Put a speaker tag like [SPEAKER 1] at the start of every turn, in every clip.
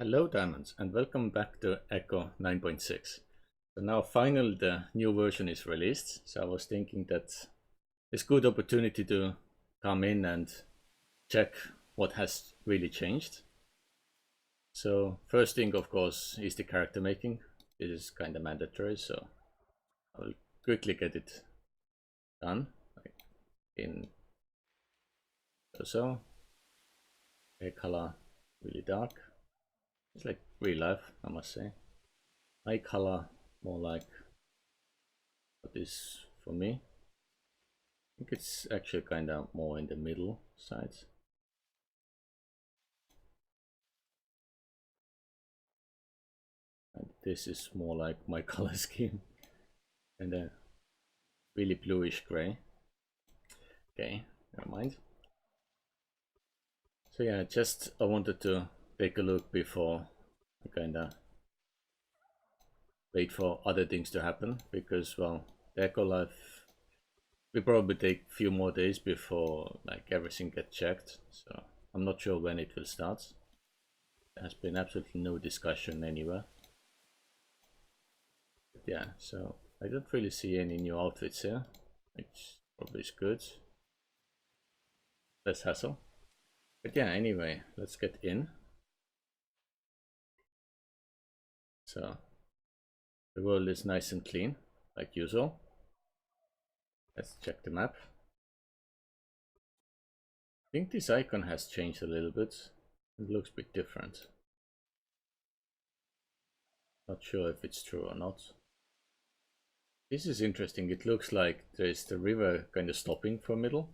[SPEAKER 1] Hello Diamonds and welcome back to Echo 9.6. So now finally the new version is released, so I was thinking that it's a good opportunity to come in and check what has really changed. So first thing of course is the character making. This is kind of mandatory, so I'll quickly get it done like in so hair color really dark. It's like real life, I must say. Eye color more like what is for me. I think it's actually kind of more in the middle side. And this is more like my color scheme. And a really bluish gray. Okay, never mind. So yeah, just I wanted to take a look before I kind of wait for other things to happen, because well, the Echo Life will probably take a few more days before like everything gets checked, so I'm not sure when it will start. There has been absolutely no discussion anywhere. But yeah, so I don't really see any new outfits here, which probably is good. Less hassle. But yeah, anyway, let's get in. So the world is nice and clean, like usual. Let's check the map. I think this icon has changed a little bit. It looks a bit different. Not sure if it's true or not. This is interesting. It looks like there's the river kind of stopping for middle.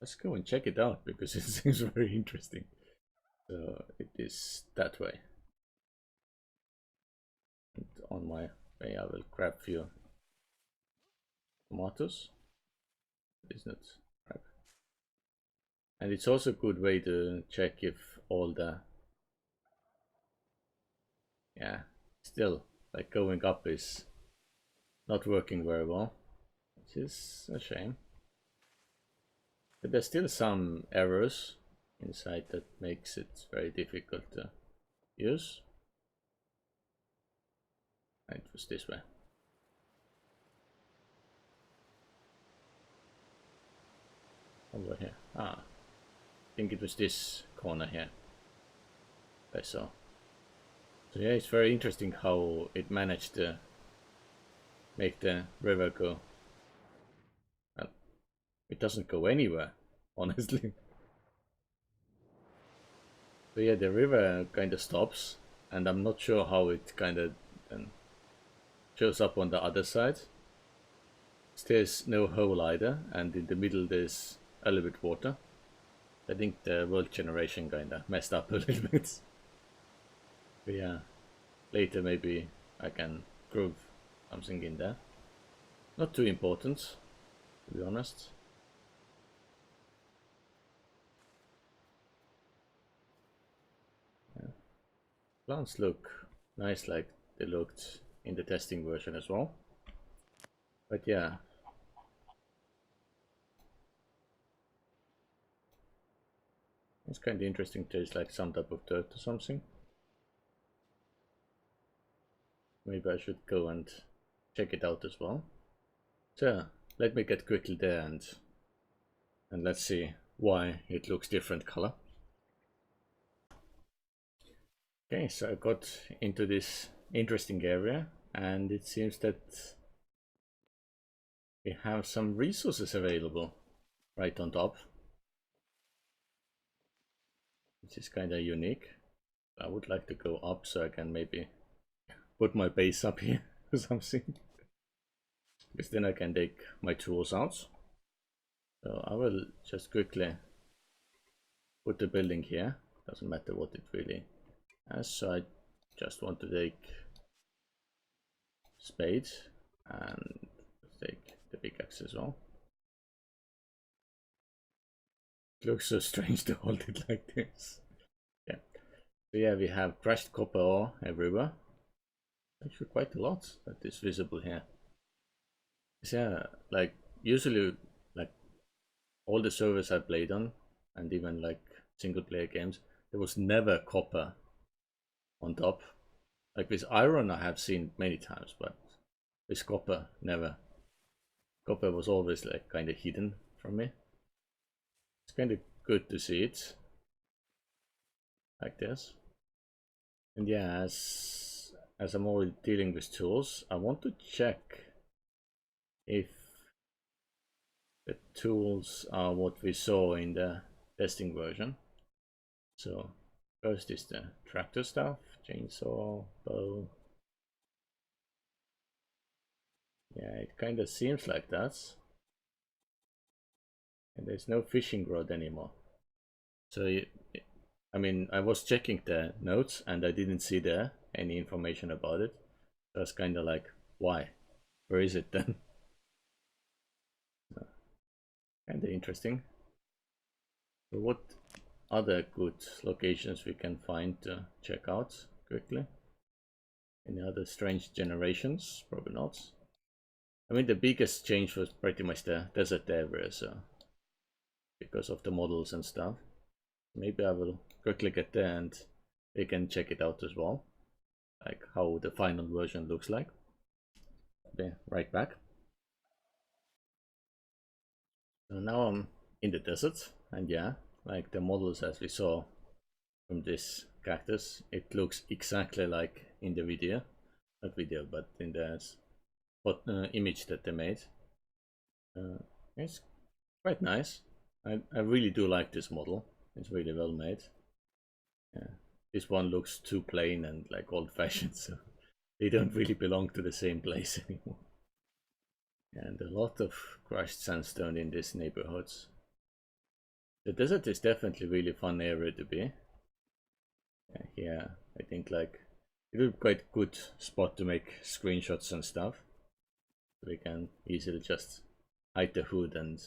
[SPEAKER 1] Let's go and check it out because it seems very interesting. So it is that way. And on my way I will grab a few tomatoes. It's not crap. And it's also a good way to check if all the still like going up is not working very well, which is a shame. But there's still some errors inside that makes it very difficult to use. And it was this way. Over here. I think it was this corner here. I saw. So yeah, it's very interesting how it managed to make the river go. Well, it doesn't go anywhere, honestly. So yeah, the river kind of stops, and I'm not sure how it kind of shows up on the other side. There's no hole either, and in the middle there's a little bit water. I think the world generation kind of messed up a little bit. But yeah, later maybe I can groove something in there. Not too important, to be honest. Yeah. Plants look nice like they looked in the testing version as well. But yeah. It's kind of interesting. There's like some type of dirt or something. Maybe I should go and check it out as well. So let me get quickly there and let's see why it looks different color. Okay, so I got into this interesting area, and it seems that we have some resources available right on top, which is kind of unique. I would like to go up so I can maybe put my base up here or something, because then I can take my tools out. So I will just quickly put the building here. Doesn't matter what it really has. So I just want to take spade and take the pickaxe as well. It looks so strange to hold it like this. Yeah. So yeah, we have crushed copper ore everywhere. Actually quite a lot that is visible here. Yeah, like usually like all the servers I played on, and even like single player games, there was never copper on top. Like with iron, I have seen many times, but with copper, never. Copper was always like kind of hidden from me. It's kind of good to see it like this. And yeah, as I'm already dealing with tools, I want to check if the tools are what we saw in the testing version. So first is the tractor stuff, chainsaw, bow. Yeah, it kind of seems like that. And there's no fishing rod anymore. So I mean, I was checking the notes and I didn't see there any information about it. So I was kind of like, why? Where is it then? Kind of interesting. So what other good locations we can find to check out quickly? Any other strange generations? Probably not. I mean, the biggest change was pretty much the desert area, so because of the models and stuff. Maybe I will quickly get there and we can check it out as well, like how the final version looks like. Be right back. So now I'm in the desert, and yeah, like the models as we saw from this cactus, it looks exactly like in the video, not video, but in the image that they made. It's quite nice. I really do like this model. It's really well made. Yeah. This one looks too plain and like old-fashioned, so they don't really belong to the same place anymore. And a lot of crushed sandstone in these neighborhoods. The desert is definitely really fun area to be. Yeah, I think like it will be quite good spot to make screenshots and stuff. We can easily just hide the hood and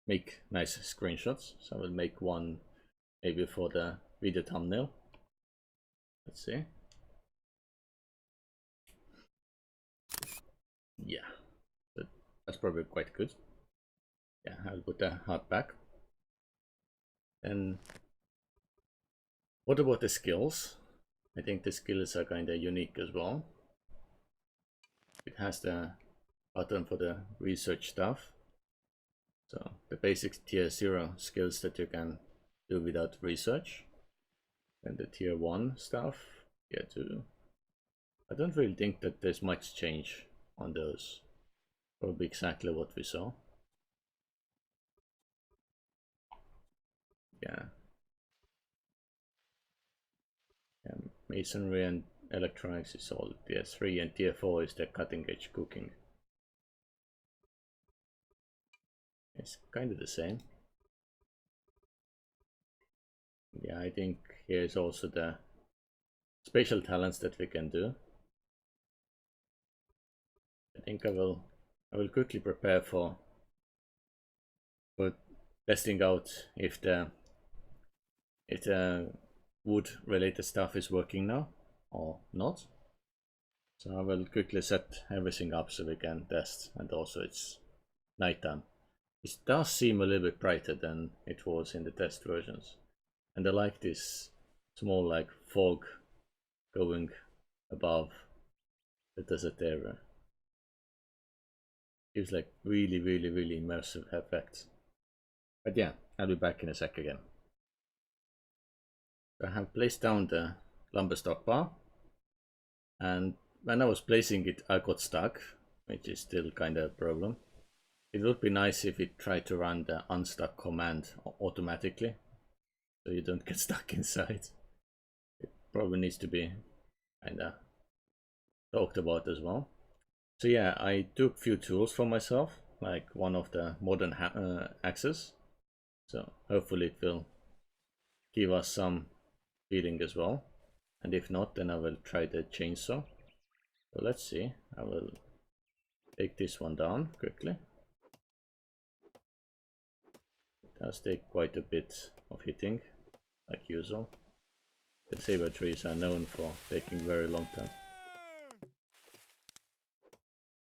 [SPEAKER 1] make nice screenshots. So I will make one maybe for the video thumbnail. Let's see. Yeah, that's probably quite good. Yeah, I'll put the heart back. And what about the skills? I think the skills are kind of unique as well. It has the button for the research stuff. So the basic tier 0 skills that you can do without research. And the tier 1 stuff, tier 2. I don't really think that there's much change on those. Probably exactly what we saw. Yeah. Masonry and electronics is all tier 3, and tier 4 is the cutting edge cooking. It's kind of the same. Yeah, I think here's also the spatial talents that we can do. I think I will quickly prepare for testing out if the wood related stuff is working now or not. So I will quickly set everything up so we can test, and also it's nighttime. It does seem a little bit brighter than it was in the test versions, and I like this small like fog going above the desert area. Gives like really immersive effects. But yeah, I'll be back in a sec again. I have placed down the lumber stock bar, and when I was placing it I got stuck, which is still kind of a problem. It would be nice if it tried to run the unstuck command automatically, so you don't get stuck inside. It probably needs to be kind of talked about as well. So yeah, I took few tools for myself, like one of the modern axes. So hopefully it will give us some feeling as well. And if not, then I will try the chainsaw. So let's see. I will take this one down quickly. It does take quite a bit of hitting, like usual. The saber trees are known for taking very long time.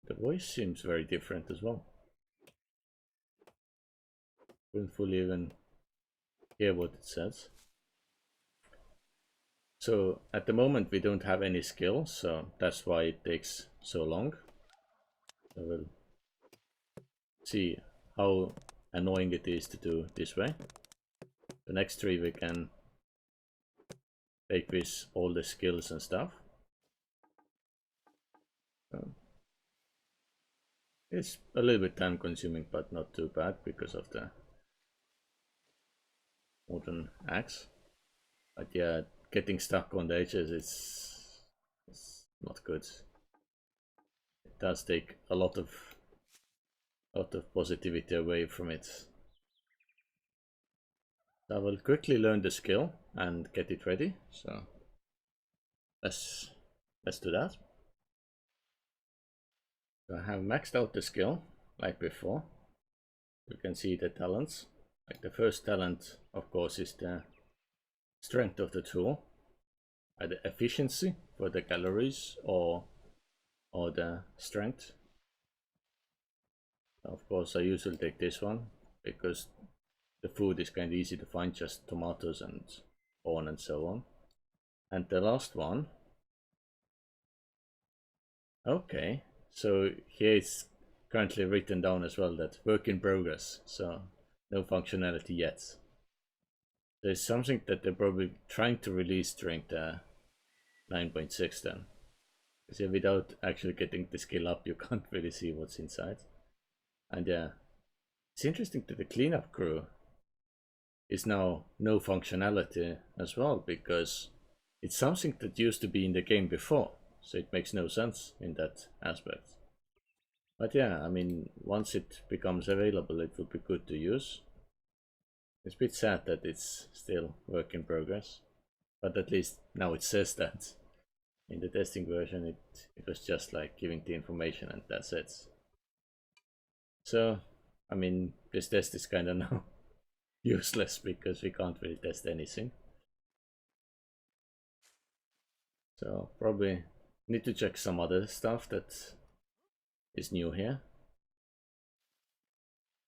[SPEAKER 1] The voice seems very different as well. Couldn't fully even hear what it says. So at the moment we don't have any skill, so that's why it takes so long. So we'll see how annoying it is to do this way. The next tree we can take with all the skills and stuff. It's a little bit time consuming, but not too bad because of the modern axe. But yeah, getting stuck on the edges it's not good. It does take a lot of positivity away from it. So I will quickly learn the skill and get it ready. So let's do that. So I have maxed out the skill like before. You can see the talents. Like the first talent, of course, is the strength of the tool, either efficiency for the calories or the strength. Of course, I usually take this one because the food is kind of easy to find, just tomatoes and corn and so on. And the last one, okay, so here it's currently written down as well that work in progress, so no functionality yet. There's something that they're probably trying to release during the 9.6 then. Because without actually getting the skill up, you can't really see what's inside. And yeah, it's interesting that the cleanup crew is now no functionality as well, because it's something that used to be in the game before, so it makes no sense in that aspect. But yeah, I mean, once it becomes available, it would be good to use. It's a bit sad that it's still work in progress, but at least now it says that. In the testing version, it was just like giving the information and that's it. So, I mean, this test is kind of now useless because we can't really test anything. So probably need to check some other stuff that is new here.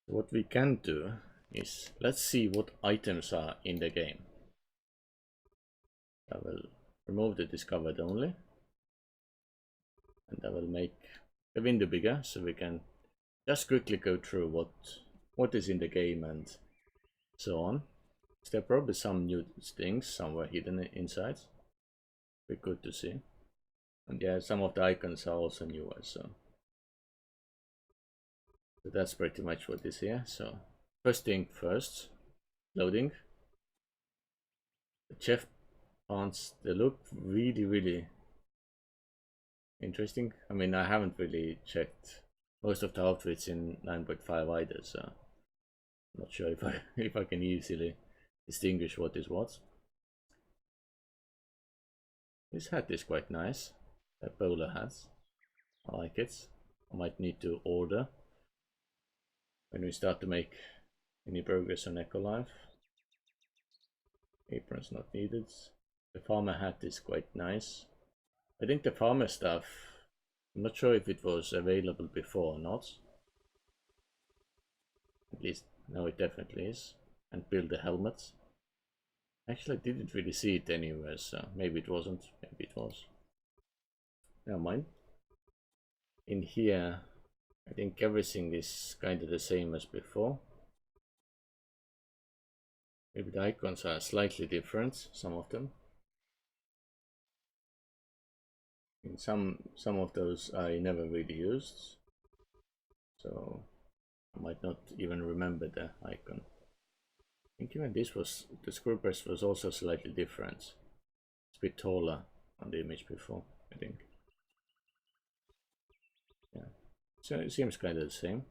[SPEAKER 1] What we can do is, let's see what items are in the game. I will remove the discovered only. And I will make the window bigger so we can just quickly go through what is in the game and so on. There are probably some new things somewhere hidden inside. Be good to see. And yeah, some of the icons are also newer, so that's pretty much what is here. So first thing first, loading. The chef pants, they look really interesting. I mean, I haven't really checked most of the outfits in 9.5 either, so I'm not sure if I can easily distinguish what is what. This hat is quite nice. A bowler hat. I like it. I might need to order when we start to make any progress on Eco Life. Apron's not needed. The farmer hat is quite nice. I think the farmer stuff, I'm not sure if it was available before or not. At least now it definitely is. And build the helmets. Actually, I didn't really see it anywhere, so maybe it wasn't, maybe it was. Never mind. In here, I think everything is kind of the same as before. Maybe the icons are slightly different, some of them. And some of those I never really used, so I might not even remember the icon. I think even this was, the screw press was also slightly different. It's a bit taller on the image before, I think. Yeah, so it seems kind of the same.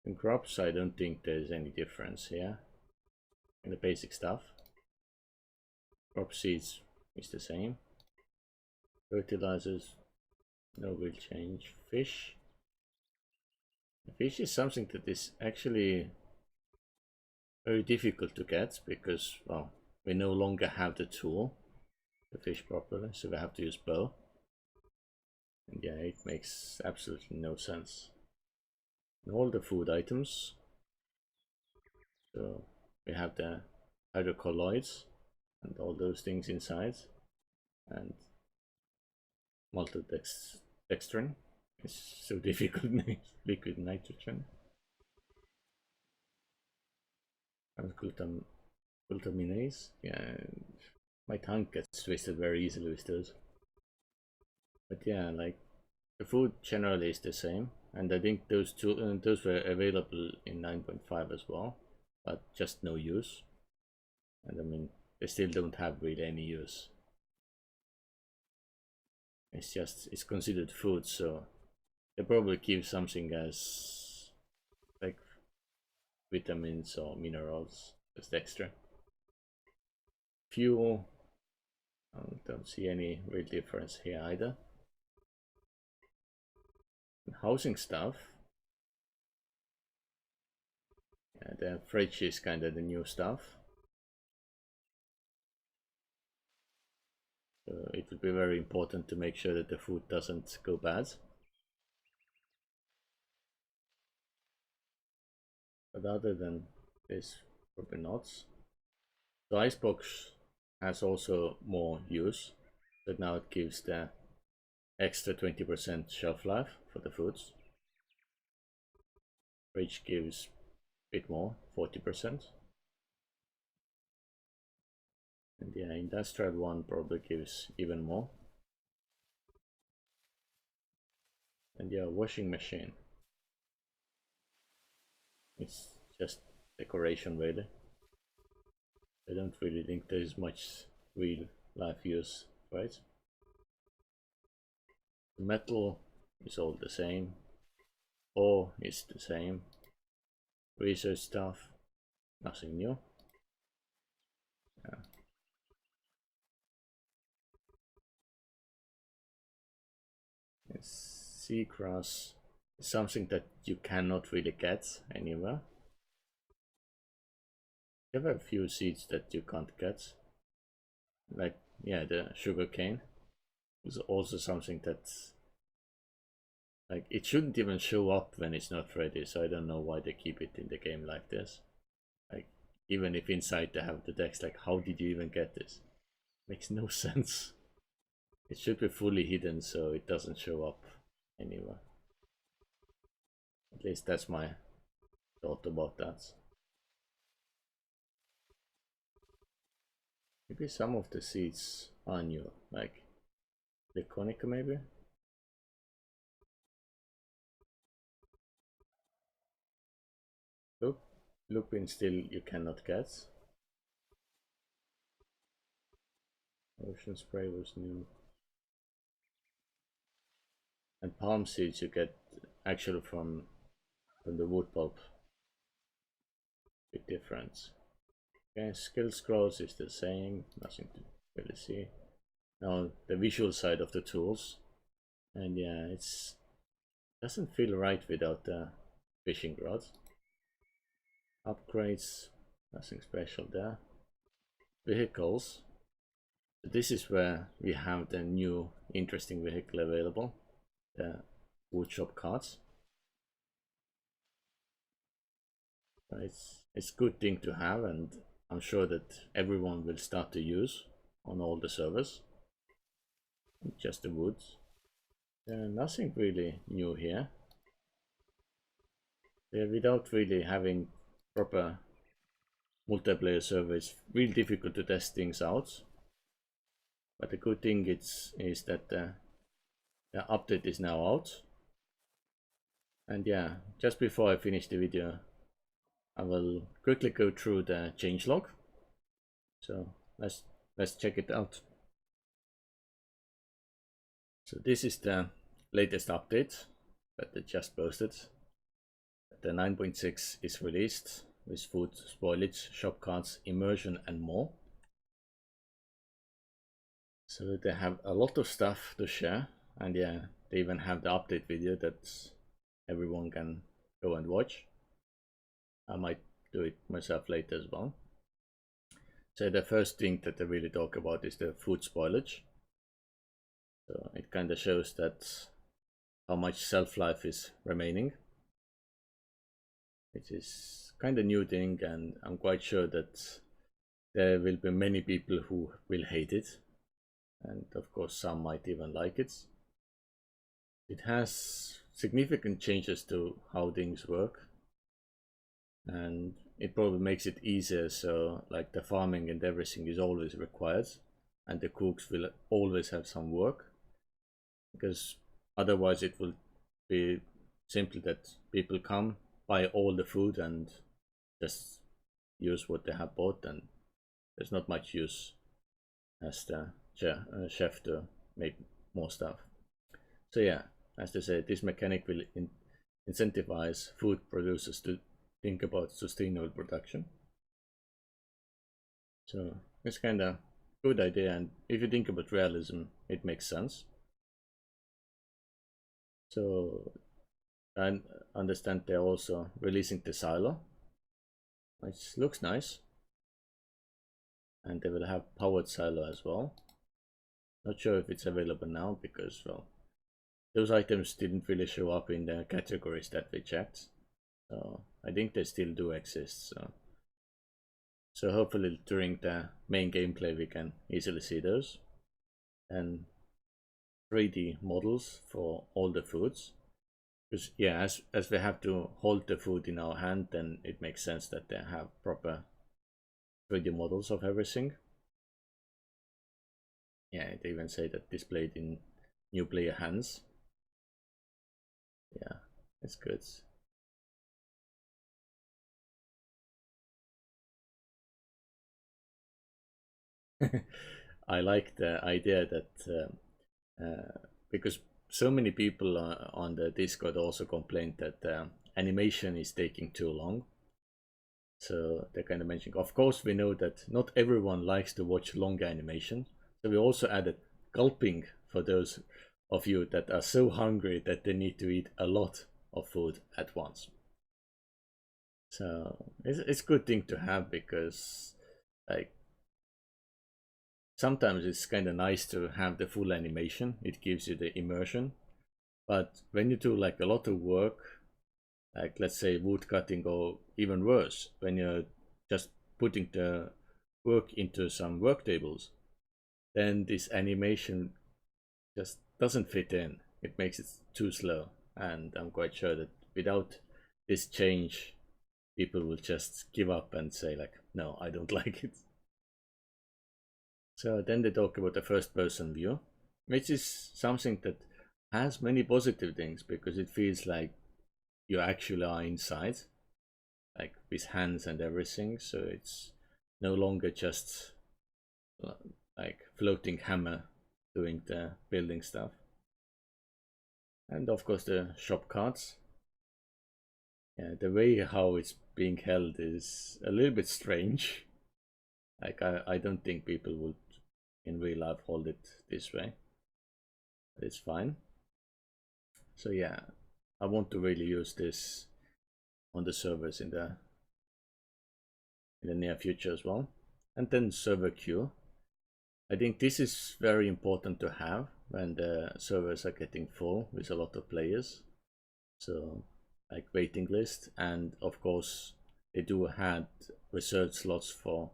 [SPEAKER 1] In crops, I don't think there's any difference here in the basic stuff. Crop seeds is the same. Fertilizers, no real change. Fish. The fish is something that is actually very difficult to get because, well, we no longer have the tool to fish properly, so we have to use bow. And yeah, it makes absolutely no sense. And all the food items. So we have the hydrocolloids. and all those things inside, and maltodextrin is so difficult name. Liquid nitrogen and glutaminase. Yeah, my tongue gets twisted very easily with those. But yeah, like the food generally is the same, and I think those were available in 9.5 as well, but just no use. And I mean, they still don't have really any use. It's considered food, so they probably give something as like vitamins or minerals, just extra. Fuel, I don't see any real difference here either. And housing stuff, yeah, the fridge is kind of the new stuff. So it will be very important to make sure that the food doesn't go bad. But other than this, probably not. The icebox has also more use, but now it gives the extra 20% shelf life for the foods. Fridge gives a bit more, 40%. And yeah, industrial one probably gives even more. And yeah, washing machine. It's just decoration really. I don't really think there is much real life use for it. The metal is all the same. Ore is the same. Research stuff, nothing new. Yeah. Seagrass is something that you cannot really get anywhere. There are a few seeds that you can't get. Like, yeah, the sugar cane is also something that's like, it shouldn't even show up when it's not ready, so I don't know why they keep it in the game like this. Like, even if inside they have the text, like, how did you even get this? Makes no sense. It should be fully hidden so it doesn't show up anywhere. At least that's my thought about that. Maybe some of the seeds are new, like the Konica maybe? Look, lupin still you cannot get. Ocean spray was new. And palm seeds you get actually from the wood pulp. Big difference. Okay, skill scrolls is the same, nothing to really see. Now the visual side of the tools. And yeah, it's doesn't feel right without the fishing rod. Upgrades, nothing special there. Vehicles. This is where we have the new interesting vehicle available, the woodshop carts. It's a good thing to have, and I'm sure that everyone will start to use on all the servers. Just the woods. Nothing really new here. Without really having proper multiplayer server, it's really difficult to test things out. But the good thing is that the update is now out. And yeah, just before I finish the video, I will quickly go through the changelog. So let's check it out. So this is the latest update that they just posted. The 9.6 is released with food spoilage, shop carts, immersion and more. So they have a lot of stuff to share, and yeah, they even have the update video that everyone can go and watch. I might do it myself later as well. So the first thing that they really talk about is the food spoilage. So it kind of shows that how much shelf life is remaining, which is kind of new thing, and I'm quite sure that there will be many people who will hate it, and of course some might even like it. It has significant changes to how things work, and it probably makes it easier, so like the farming and everything is always required, and the cooks will always have some work, because otherwise it will be simply that people come, buy all the food and just use what they have bought, and there's not much use as the chef to make more stuff. So yeah, as they say, this mechanic will incentivize food producers to think about sustainable production. So it's kind of good idea, and if you think about realism, it makes sense. So I understand they're also releasing the silo, which looks nice, and they will have powered silo as well. Not sure if it's available now, because well, those items didn't really show up in the categories that we checked, so I think they still do exist. So hopefully during the main gameplay we can easily see those, and 3D models for all the foods. Because yeah, as we have to hold the food in our hand, then it makes sense that they have proper 3D models of everything. Yeah, they even say that displayed in new player hands. Yeah, it's good. I like the idea that because so many people on the Discord also complained that animation is taking too long. So they kind of mentioned, of course, we know that not everyone likes to watch long animation. So we also added gulping for those of you that are so hungry that they need to eat a lot of food at once. So it's a good thing to have, because like sometimes it's kind of nice to have the full animation. It gives you the immersion. But when you do like a lot of work, like let's say wood cutting, or even worse, when you're just putting the work into some work tables, then this animation just doesn't fit in. It makes it too slow, and I'm quite sure that without this change, people will just give up and say like, no, I don't like it. So then they talk about the first person view, which is something that has many positive things, because it feels like you actually are inside, like with hands and everything. So it's no longer just like floating hammer doing the building stuff. And of course the shop carts. Yeah, the way how it's being held is a little bit strange. Like I don't think people would in real life hold it this way. But it's fine. So yeah, I want to really use this on the servers in the near future as well. And then server queue. I think this is very important to have when the servers are getting full with a lot of players. So like waiting list, and of course they do have reserved slots for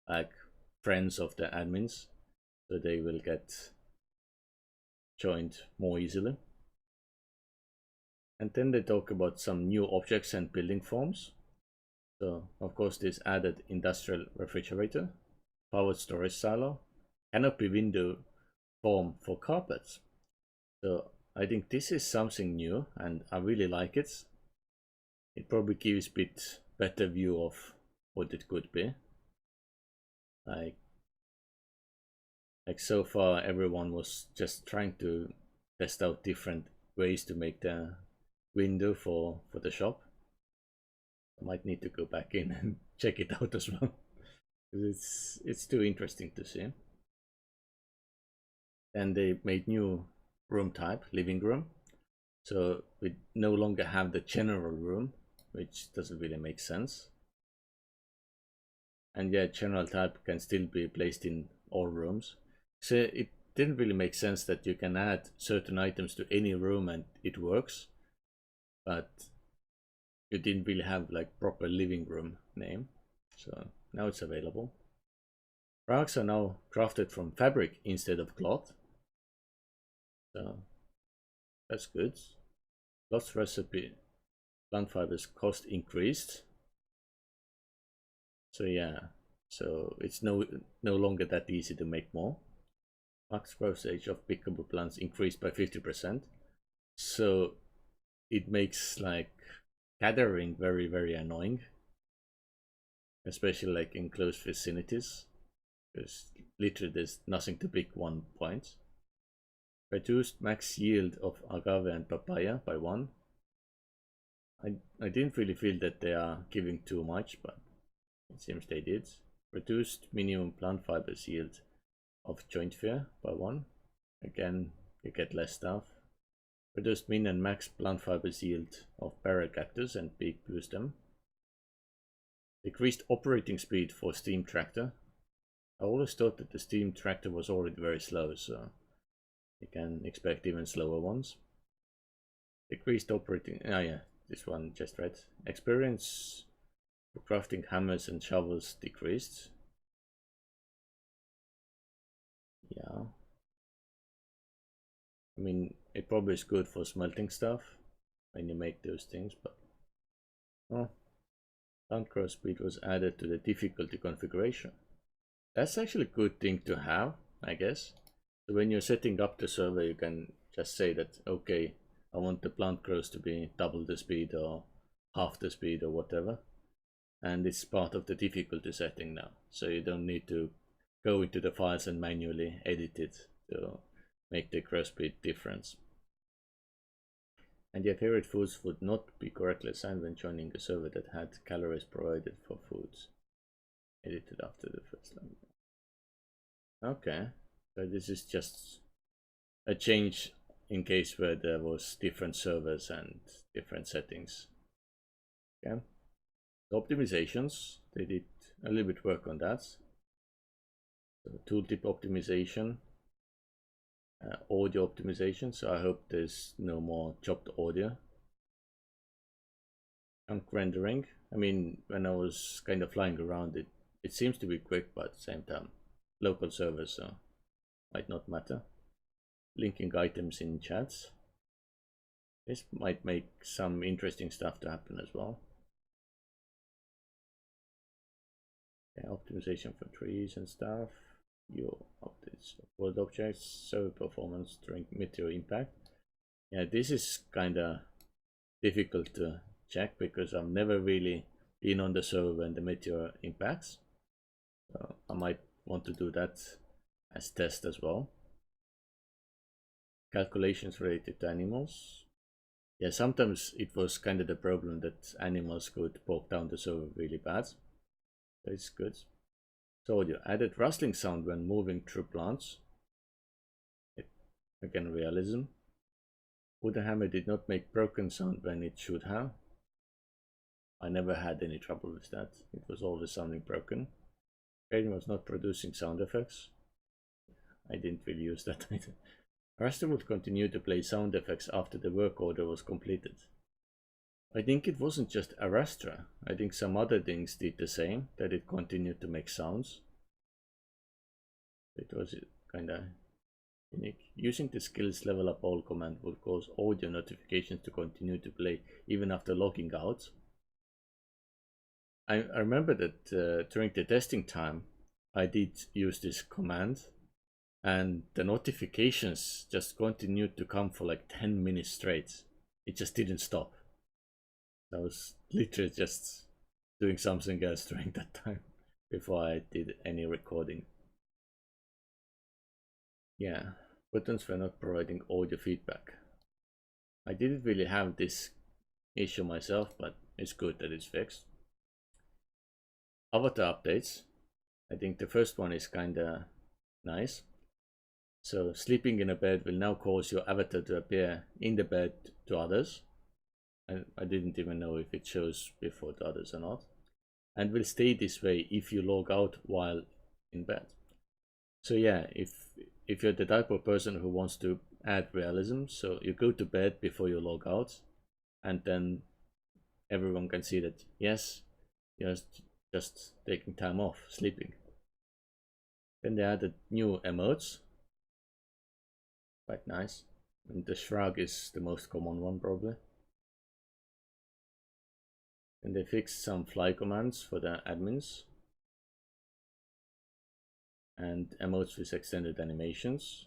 [SPEAKER 1] like friends of the admins, so they will get joined more easily. And then they talk about some new objects and building forms. So of course this added industrial refrigerator, powered storage silo, canopy window form for carpets. So I think this is something new, and I really like it. It probably gives a bit better view of what it could be. Like so far everyone was just trying to test out different ways to make the window for the shop. I might need to go back in and check it out as well. It's too interesting to see. And they made new room type, living room. So we no longer have the general room, which doesn't really make sense. And yeah, general type can still be placed in all rooms. So it didn't really make sense that you can add certain items to any room and it works, but you didn't really have like proper living room name. So now it's available. Rugs are now crafted from fabric instead of cloth. So that's good. Cloth recipe plant fibers cost increased. So yeah, so it's no longer that easy to make more. Max growth age of pickable plants increased by 50%. So it makes like gathering very annoying, especially like in close vicinities, because literally there's nothing to pick 1 point. Reduced max yield of agave and papaya by 1. I didn't really feel that they are giving too much, but it seems they did. Reduced minimum plant fibers yield of joint fare by 1. Again, you get less stuff. Reduced min and max plant fibers yield of barrel cactus and big blue stem. Decreased operating speed for steam tractor. I always thought that the steam tractor was already very slow, so you can expect even slower ones. Decreased operating, oh yeah, this one just read. Experience for crafting hammers and shovels decreased. Yeah. I mean, it probably is good for smelting stuff when you make those things, but oh, plant growth speed was added to the difficulty configuration. That's actually a good thing to have, I guess. So when you're setting up the server, you can just say that, okay, I want the plant growth to be double the speed or half the speed or whatever. And it's part of the difficulty setting now. So you don't need to go into the files and manually edit it to make the growth speed difference. And your favorite foods would not be correctly assigned when joining a server that had calories provided for foods edited after the first line. Okay, so this is just a change in case where there was different servers and different settings. Okay, the optimizations, they did a little bit work on that. So tooltip optimization, audio optimization, so I hope there's no more chopped audio. Chunk rendering, I mean, when I was kind of flying around, it seems to be quick, but at the same time, local servers, so might not matter. Linking items in chats. This might make some interesting stuff to happen as well. Yeah, optimization for trees and stuff. Your updates of world objects, server performance during meteor impact. Yeah, this is kind of difficult to check because I've never really been on the server when the meteor impacts. So I might want to do that as test as well. Calculations related to animals. Yeah, sometimes it was kind of the problem that animals could poke down the server really bad. So it's good. So you added rustling sound when moving through plants. Again, realism. Wooden hammer did not make broken sound when it should have. I never had any trouble with that. It was always sounding broken. Crane was not producing sound effects. I didn't really use that either. Raster would continue to play sound effects after the work order was completed. I think it wasn't just Arastra. I think some other things did the same, that it continued to make sounds. It was kind of unique. Using the skills level up all command would cause audio notifications to continue to play even after logging out. I remember that during the testing time, I did use this command and the notifications just continued to come for like 10 minutes straight. It just didn't stop. I was literally just doing something else during that time before I did any recording. Yeah, buttons were not providing audio feedback. I didn't really have this issue myself, but it's good that it's fixed. Avatar updates. I think the first one is kinda nice. So sleeping in a bed will now cause your avatar to appear in the bed to others. And I didn't even know if it shows before to others or not. And will stay this way if you log out while in bed. So yeah, if you're the type of person who wants to add realism, so you go to bed before you log out, and then everyone can see that yes, you're just taking time off, sleeping. Then they added new emotes. Quite nice. And the shrug is the most common one probably. And they fixed some fly commands for the admins. And emotes with extended animations.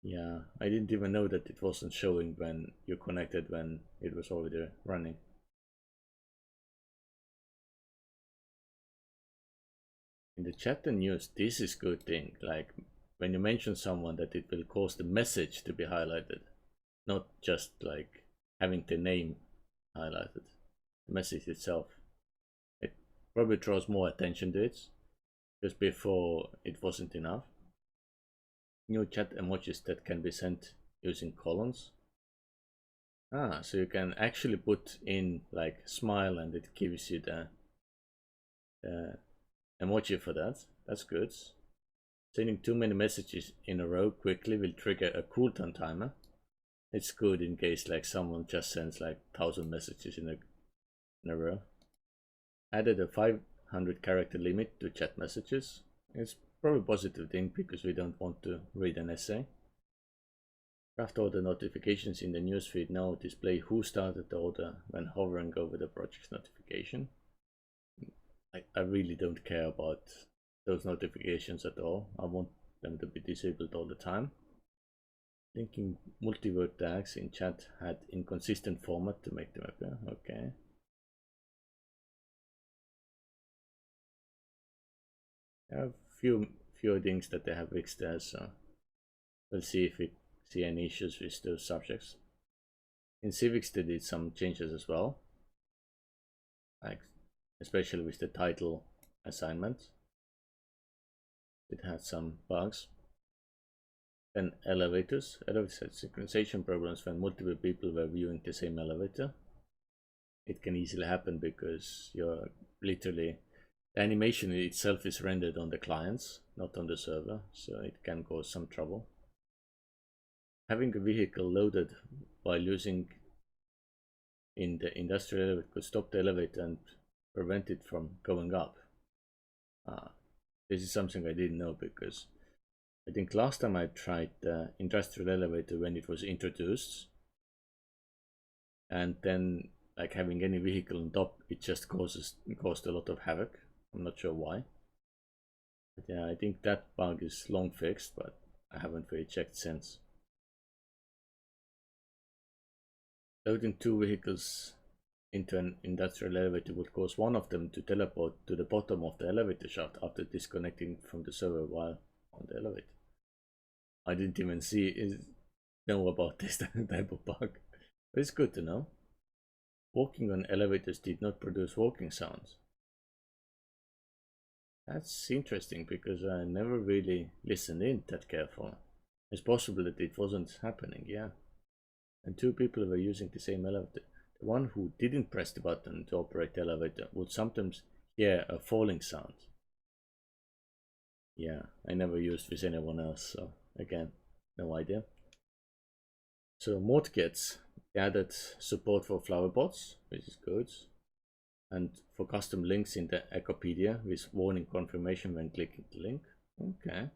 [SPEAKER 1] Yeah, I didn't even know that it wasn't showing when you connected when it was already running. In the chat and news, this is good thing. Like when you mention someone, that it will cause the message to be highlighted, not just like having the name highlighted. The message itself. It probably draws more attention to it, because before it wasn't enough. New chat emojis that can be sent using colons. Ah, so you can actually put in like smile and it gives you the emoji for that. That's good. Sending too many messages in a row quickly will trigger a cooldown timer. It's good in case like someone just sends like 1,000 messages in a row. Added a 500 character limit to chat messages. It's probably a positive thing because we don't want to read an essay. Draft order notifications in the newsfeed now display who started the order when hovering over the project's notification. I really don't care about those notifications at all. I want them to be disabled all the time. Linking multi-word tags in chat had inconsistent format to make them appear. Okay. There are few things that they have fixed there, so we'll see if we see any issues with those subjects. In Civics they did some changes as well, like especially with the title assignment. It had some bugs. Then elevators had synchronization problems when multiple people were viewing the same elevator. It can easily happen because you're literally, the animation itself is rendered on the clients, not on the server, so it can cause some trouble. Having a vehicle loaded while using in the industrial elevator could stop the elevator and prevent it from going up. This is something I didn't know, because I think last time I tried the industrial elevator when it was introduced, and then like having any vehicle on top, it just caused a lot of havoc. I'm not sure why. But yeah, I think that bug is long fixed, but I haven't really checked since. Loading two vehicles into an industrial elevator would cause one of them to teleport to the bottom of the elevator shaft after disconnecting from the server while on the elevator. I didn't even know about this type of bug, but it's good to know. Walking on elevators did not produce walking sounds. That's interesting, because I never really listened in that careful. It's possible that it wasn't happening, yeah. And two people were using the same elevator. The one who didn't press the button to operate the elevator would sometimes hear a falling sound. Yeah, I never used with anyone else, so again, no idea. So ModKits added support for flowerbots, which is good, and for custom links in the Ecopedia with warning confirmation when clicking the link. Okay.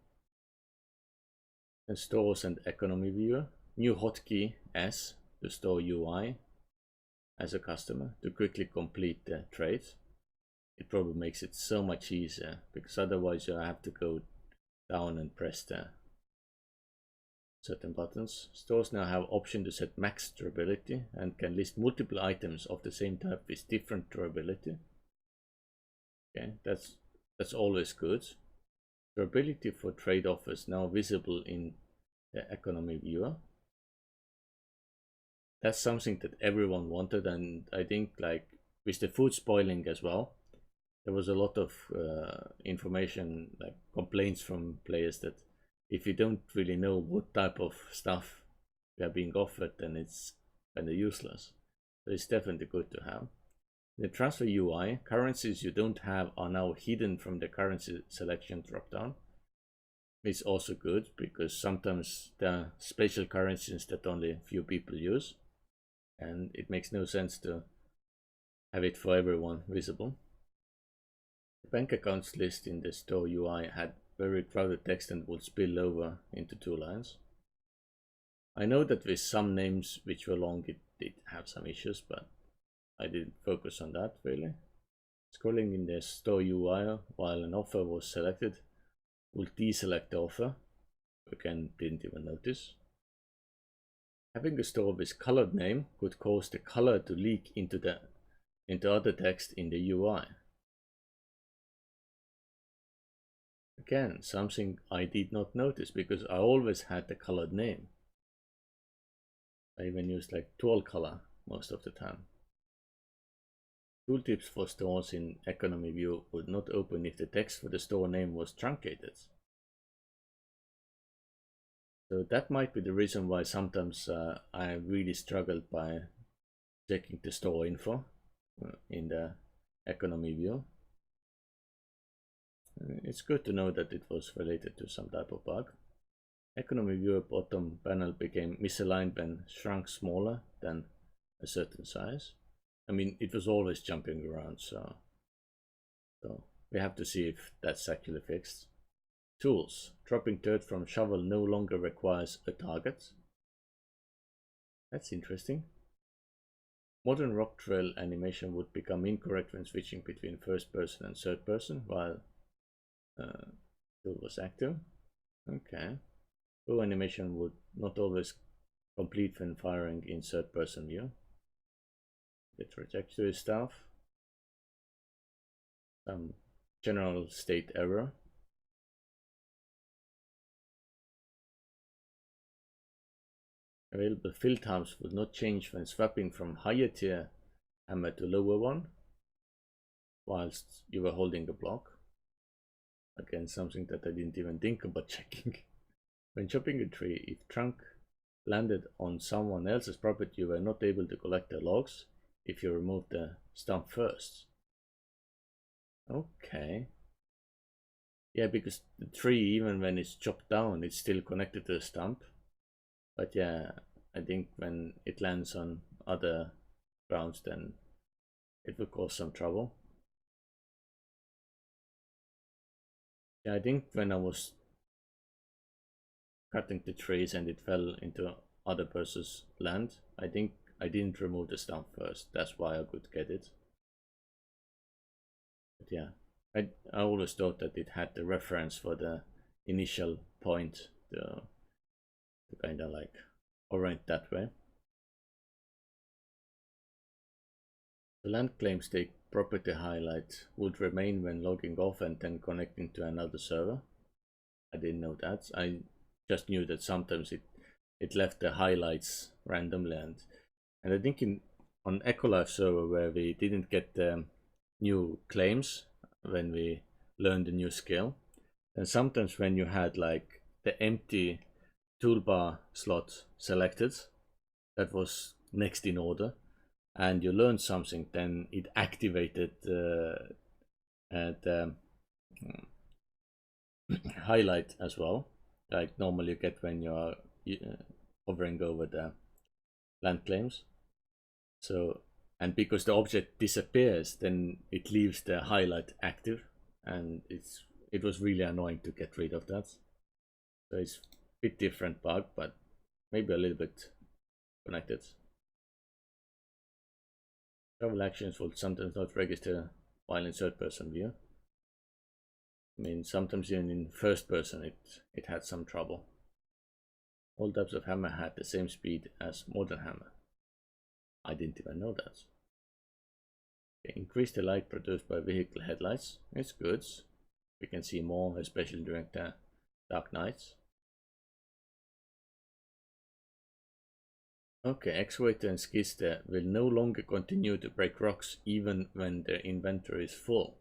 [SPEAKER 1] And stores and economy viewer. New hotkey S to store UI as a customer to quickly complete the trade. It probably makes it so much easier, because otherwise you have to go down and press the certain buttons. Stores now have option to set max durability and can list multiple items of the same type with different durability. Okay, that's always good. Durability for trade offers now visible in the economy viewer. That's something that everyone wanted, and I think like with the food spoiling as well, there was a lot of information, like complaints from players, that if you don't really know what type of stuff you are being offered, then it's kind of useless. So it's definitely good to have. The transfer UI, currencies you don't have are now hidden from the currency selection dropdown. It's also good, because sometimes there are special currencies that only a few people use, and it makes no sense to have it for everyone visible. The bank accounts list in the store UI had very crowded text and would spill over into 2 lines. I know that with some names which were long it did have some issues, but I didn't focus on that really. Scrolling in the store UI while an offer was selected will deselect the offer. Again, didn't even notice. Having a store with colored name could cause the color to leak into other text in the UI. Again, something I did not notice because I always had the colored name. I even used like dual color most of the time. Tooltips for stores in economy view would not open if the text for the store name was truncated. So that might be the reason why sometimes I really struggled by checking the store info in the economy view. It's good to know that it was related to some type of bug. Economy view bottom panel became misaligned when shrunk smaller than a certain size. I mean, it was always jumping around, so we have to see if that's actually fixed. Tools. Dropping dirt from shovel no longer requires a target. That's interesting. Modern rock trail animation would become incorrect when switching between first person and third person while tool was active. Okay. Bow animation would not always complete when firing in third person view. The trajectory stuff. Some general state error. Available fill times would not change when swapping from higher tier hammer to lower one whilst you were holding the block. Again, something that I didn't even think about checking. When chopping a tree, if trunk landed on someone else's property, you were not able to collect the logs if you removed the stump first. Okay. Yeah, because the tree, even when it's chopped down, it's still connected to the stump. But yeah, I think when it lands on other grounds, then it will cause some trouble. Yeah, I think when I was cutting the trees and it fell into other person's land, I think I didn't remove the stump first. That's why I could get it. But yeah, I always thought that it had the reference for the initial point to kind of like orient that way. The land claim stake property highlight would remain when logging off and then connecting to another server. I didn't know that. I just knew that sometimes it left the highlights randomly, and I think on Ecolife server where we didn't get the new claims when we learned the new skill, and sometimes when you had like the empty toolbar slot selected that was next in order and you learned something, then it activated the highlight as well, like normally you get when you're hovering over the land claims. So, and because the object disappears, then it leaves the highlight active, and it was really annoying to get rid of that. So it's a bit different bug, but maybe a little bit connected. Travel actions will sometimes not register while in third person view. I mean, sometimes even in first person it had some trouble. All types of hammer had the same speed as modern hammer. I didn't even know that. Okay, increase the light produced by vehicle headlights. It's good. We can see more, especially during the dark nights. Okay, excavator and skidster will no longer continue to break rocks even when their inventory is full.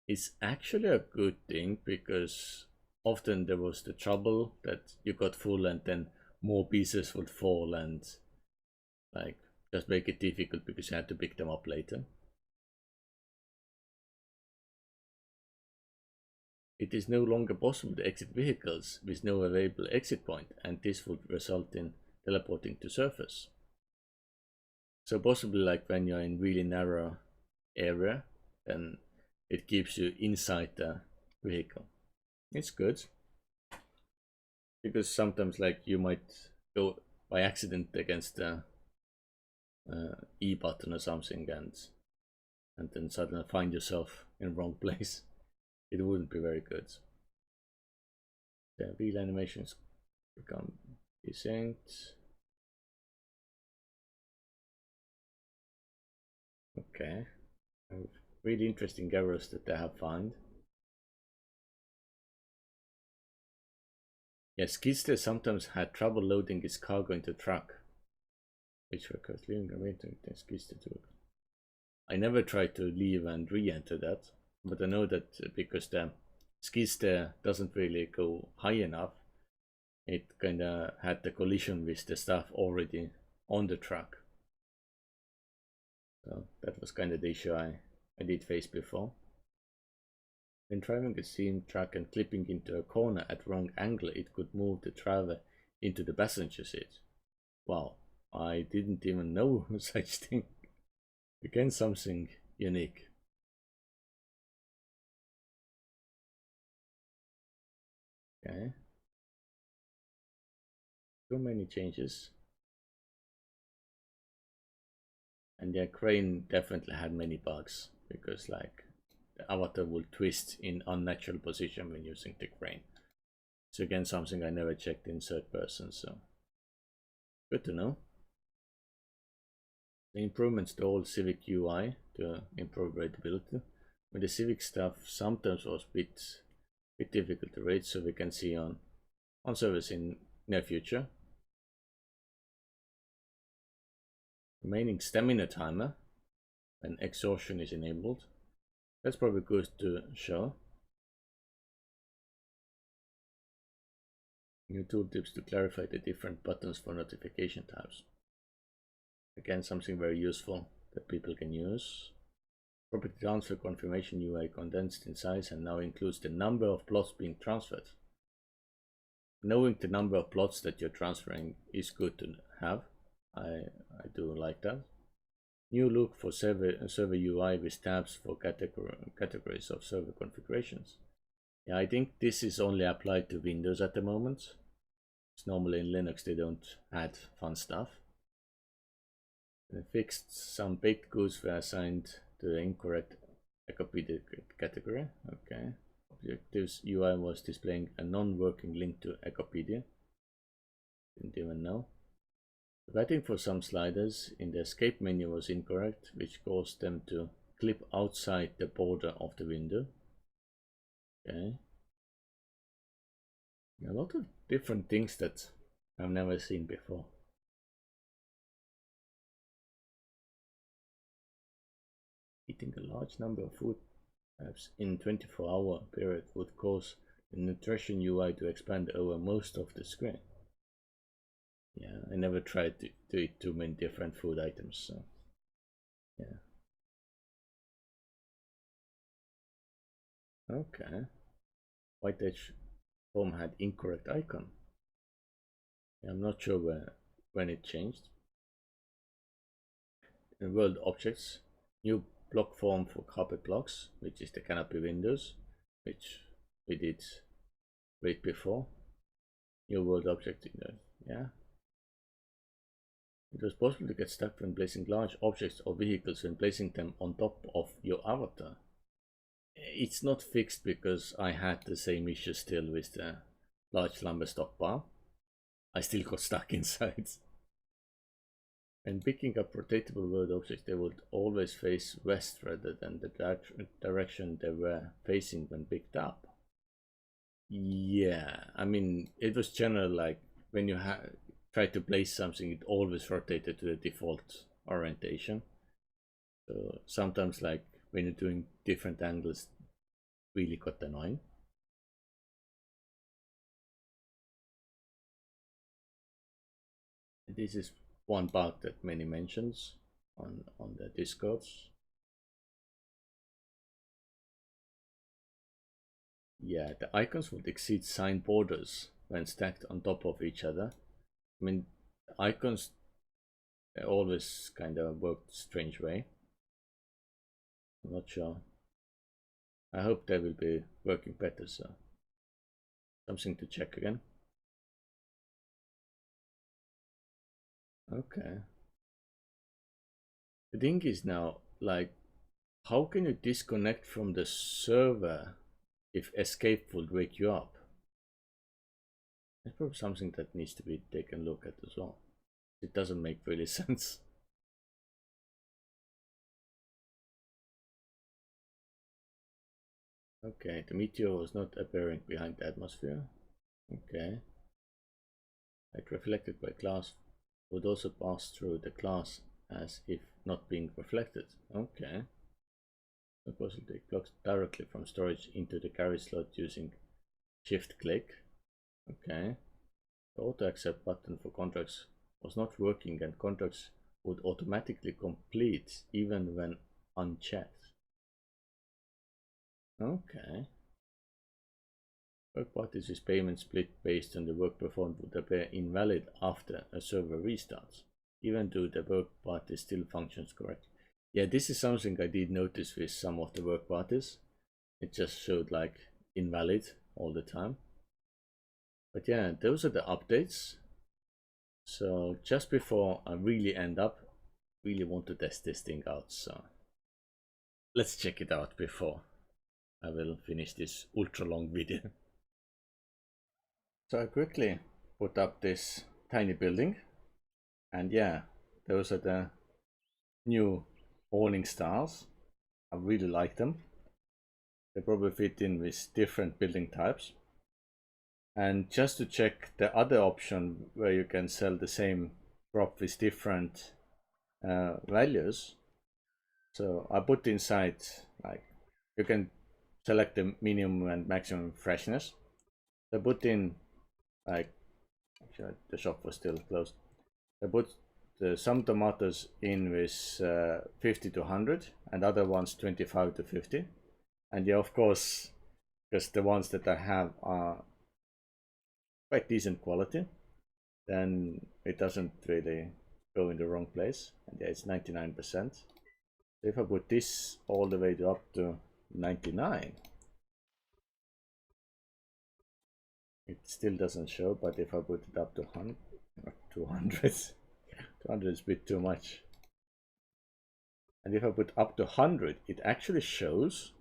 [SPEAKER 1] It's actually a good thing because often there was the trouble that you got full and then more pieces would fall and like just make it difficult because you had to pick them up later. It is no longer possible to exit vehicles with no available exit point, and this would result in teleporting to surface. So possibly like when you're in really narrow area, then it keeps you inside the vehicle. It's good because sometimes like you might go by accident against the E button or something, and then suddenly find yourself in wrong place. It wouldn't be very good. The wheel animations become desynced. Okay, really interesting errors that they have found. Yes, Skidster sometimes had trouble loading his cargo into truck, which requires leaving and waiting to Skidster to. I never tried to leave and re-enter that, but I know that because the Skidster doesn't really go high enough, it kinda had the collision with the stuff already on the truck. So that was kinda the issue I did face before. When driving a steam truck and clipping into a corner at wrong angle, it could move the driver into the passenger seat. Wow, I didn't even know such thing. Again, something unique. Okay. Too many changes. And the crane definitely had many bugs because like the avatar will twist in unnatural position when using the crane. So again, something I never checked in third person, so good to know. The improvements to all Civic UI to improve readability. With the Civic stuff sometimes was a bit difficult to read, so we can see on service in near future. Remaining stamina timer when exhaustion is enabled. That's probably good to show. New tooltips to clarify the different buttons for notification types. Again, something very useful that people can use. Property transfer confirmation UI condensed in size and now includes the number of plots being transferred. Knowing the number of plots that you're transferring is good to have. I do like that. New look for server UI with tabs for categories of server configurations. Yeah, I think this is only applied to Windows at the moment. It's normally in Linux they don't add fun stuff. They fixed some baked goods were assigned to the incorrect Ecopedia category. Okay. Objectives UI was displaying a non-working link to Ecopedia. Didn't even know. Waiting for some sliders in the escape menu was incorrect, which caused them to clip outside the border of the window. Okay. A lot of different things that I've never seen before. Eating a large number of food perhaps in 24-hour period would cause the nutrition UI to expand over most of the screen. Yeah, I never tried to eat too many different food items, so yeah. Okay. White edge form had incorrect icon. Yeah, I'm not sure when it changed. In world objects, new block form for carpet blocks, which is the canopy windows, which we did read before. New world object in there, yeah. It was possible to get stuck when placing large objects or vehicles when placing them on top of your avatar. It's not fixed because I had the same issue still with the large lumber stock bar. I still got stuck inside. And picking up rotatable world objects, they would always face west rather than the direction they were facing when picked up. Yeah, I mean, it was general like when you try to place something, it always rotated to the default orientation. So sometimes like when you're doing different angles, really got annoying. This is one bug that many mentions on the discords. Yeah, the icons would exceed sign borders when stacked on top of each other. I mean, icons always kind of worked strange way. I'm not sure. I hope they will be working better, so something to check again. Okay. The thing is now, like, how can you disconnect from the server if escape would wake you up? That's probably something that needs to be taken a look at as well. It doesn't make really sense. Okay, the meteor was not appearing behind the atmosphere. Okay. Like reflected by glass would also pass through the glass as if not being reflected. Okay. Supposedly blocks directly from storage into the carry slot using shift click. Okay. The auto accept button for contracts was not working and contracts would automatically complete even when unchecked. Okay. Work parties with payment split based on the work performed would appear invalid after a server restarts, even though the work party still functions correctly. Yeah, this is something I did notice with some of the work parties. It just showed like invalid all the time. But yeah, those are the updates. So just before I really end up, really want to test this thing out. So let's check it out before I will finish this ultra long video. So I quickly put up this tiny building, and yeah, those are the new awning styles. I really like them. They probably fit in with different building types. And just to check the other option where you can sell the same prop with different values, so I put inside, like, you can select the minimum and maximum freshness. I put in, like, actually the shop was still closed. I put some tomatoes in with 50 to 100 and other ones 25 to 50. And yeah, of course, because the ones that I have are quite decent quality, then it doesn't really go in the wrong place. And yeah, it's 99%. So if I put this all the way up to 99, it still doesn't show. But if I put it up to 100, 200, 200 is a bit too much. And if I put up to 100, it actually shows.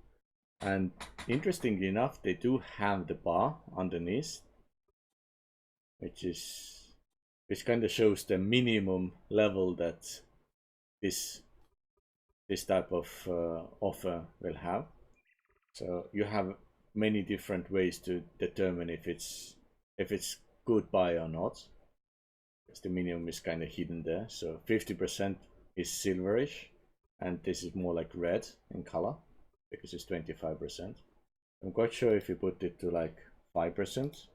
[SPEAKER 1] And interestingly enough, they do have the bar underneath, which kind of shows the minimum level that this type of offer will have. So you have many different ways to determine if it's good buy or not, because the minimum is kind of hidden there. So 50% is silverish, and this is more like red in color because it's 25%. I'm quite sure if you put it to like 5%,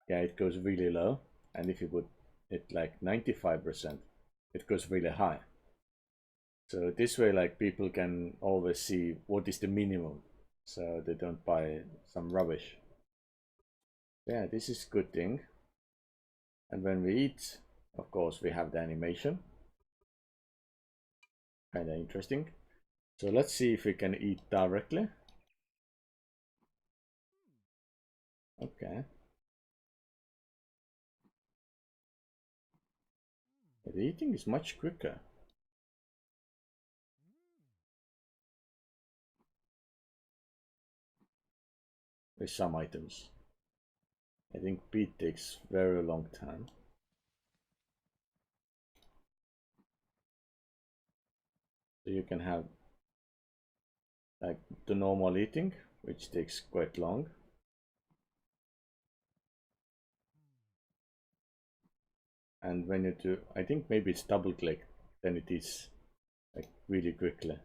[SPEAKER 1] yeah, it goes really low. And if you put it like 95%, it goes really high. So this way, like, people can always see what is the minimum, so they don't buy some rubbish. Yeah, this is a good thing. And when we eat, of course, we have the animation. Kind of interesting. So let's see if we can eat directly. Okay. The eating is much quicker with some items. I think beet takes very long time. So you can have like the normal eating, which takes quite long. And when you do, I think maybe it's double click, then it is like really quickly.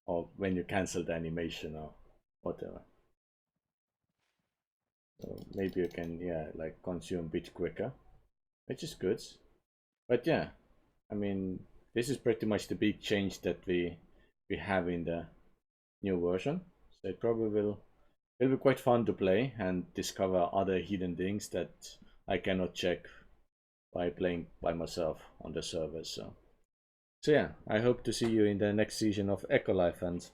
[SPEAKER 1] Or when you cancel the animation or whatever. So maybe you can, yeah, like consume a bit quicker, which is good. But yeah, I mean, this is pretty much the big change that we have in the new version. So it probably it'll be quite fun to play and discover other hidden things that I cannot check by playing by myself on the server. So So yeah, I hope to see you in the next season of Ecolife, and